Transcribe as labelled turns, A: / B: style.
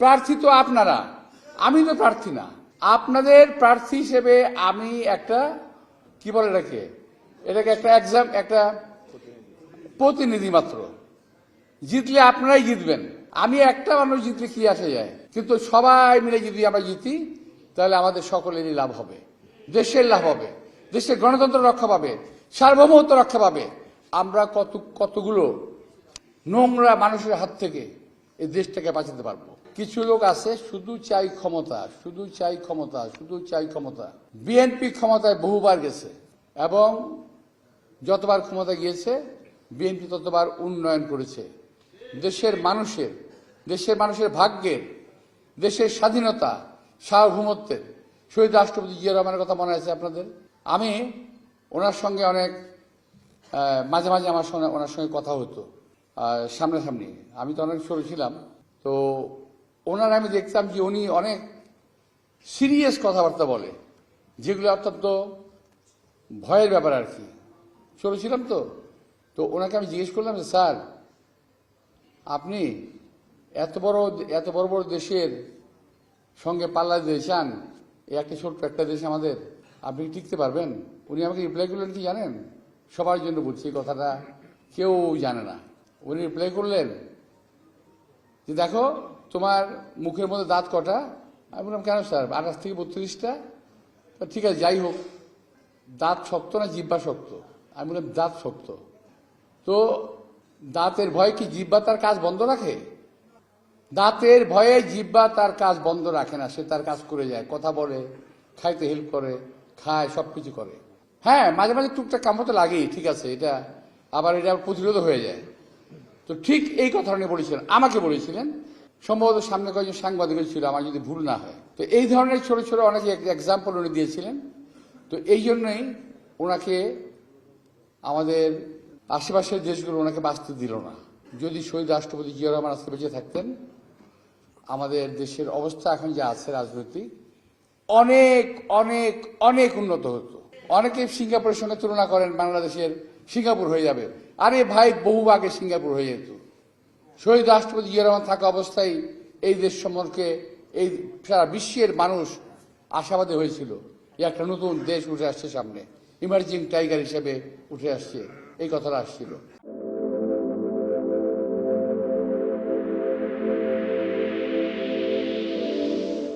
A: প্রার্থী তো আপনারা, আমি তো প্রার্থী না। আপনাদের প্রার্থী হিসেবে আমি একটা কি বলে এটাকে একটা প্রতিনিধি মাত্র। জিতলে আপনারাই জিতবেন, আমি একটা মানুষ জিতলে কি আসে যায়। কিন্তু সবাই মিলে যদি আমরা জিতি তাহলে আমাদের সকলেরই লাভ হবে, দেশের লাভ হবে, দেশের গণতন্ত্র রক্ষা পাবে, সার্বভৌমত্ব রক্ষা পাবে। আমরা কতগুলো নোংরা মানুষের হাত থেকে এই দেশটাকে বাঁচাতে পারবো। কিছু লোক আছে শুধু চাই ক্ষমতা, শুধু চাই ক্ষমতা, শুধু চাই ক্ষমতা। বিএনপি ক্ষমতায় বহুবার গেছে এবং যতবার ক্ষমতা গিয়েছে বিএনপি ততবার উন্নয়ন করেছে। দেশের মানুষের ভাগ্যের, দেশের স্বাধীনতা, সার্বভৌমত্বের। শহীদ রাষ্ট্রপতি জিয়া রহমানের কথা মনে আছে আপনাদের? আমি ওনার সঙ্গে অনেক মাঝে মাঝে আমার সঙ্গে ওনার সঙ্গে কথা হতো সামনাসামনি। আমি তো অনেক ছোট ছিলাম, তো ওনার আমি দেখতাম যে উনি অনেক সিরিয়াস কথাবার্তা বলে, যেগুলো অত্যন্ত ভয়ের ব্যাপার আর কি। ছোট ছিলাম তো ওনাকে আমি জিজ্ঞেস করলাম যে স্যার, আপনি এত বড় বড় দেশের সঙ্গে পাল্লা দিতে চান, একটা ছোট্ট একটা দেশ আমাদের, আপনি টিকতে পারবেন? উনি আমাকে রিপ্লাই করলেন কি জানেন? সবার জন্য বলছি এই কথাটা, কেউ জানে না। উনি রিপ্লাই করলেন যে দেখো তোমার মুখের মধ্যে দাঁত কটা? আমি বললাম কেন স্যার, 28 থেকে 32টা। ঠিক আছে, যাই হোক, দাঁত শক্ত না জিহ্বা শক্ত? আমি বললাম দাঁত শক্ত। তো দাঁতের ভয়ে কি জিহ্বা তার কাজ বন্ধ রাখে? দাঁতের ভয়ে জিহ্বা তার কাজ বন্ধ রাখে না, সে তার কাজ করে যায়, কথা বলে, খাইতে হেল্প করে, খায়, সবকিছু করে। হ্যাঁ, মাঝে মাঝে টুকটাক কামড় তো লাগেই, ঠিক আছে, এটা আবার প্রতিরোধ হয়ে যায়। তো ঠিক এই কথাটা উনি বলেছিলেন, আমাকে বলেছিলেন, সম্ভবত সামনে কয়েকজন সাংবাদিক ছিল আমার যদি ভুল না হয়। তো এই ধরনের ছোট ছোট অনেক এক্সাম্পল উনি দিয়েছিলেন। তো এই জন্যই ওনাকে আমাদের আশেপাশের দেশগুলো ওনাকে বাঁচতে দিল না। যদি শহীদ রাষ্ট্রপতি জিয়া রহমান আজকে বেঁচে থাকতেন, আমাদের দেশের অবস্থা এখন যা আছে রাজনৈতিক, অনেক অনেক অনেক উন্নত হতো। অনেকে সিঙ্গাপুরের সঙ্গে তুলনা করেন, বাংলাদেশের সিঙ্গাপুর হয়ে যাবে। আরে ভাই, বহু আগে সিঙ্গাপুর হয়ে যেত। শহীদ রাষ্ট্রপতি জিয়া রহমান থাকা অবস্থায় এই দেশ সম্পর্কে এই সারা বিশ্বের মানুষ আশাবাদী হয়েছিল যে একটা নতুন দেশ উঠে আসছে সামনে, ইমার্জিং টাইগার হিসেবে উঠে আসছে, এই কথাটা আসছিল।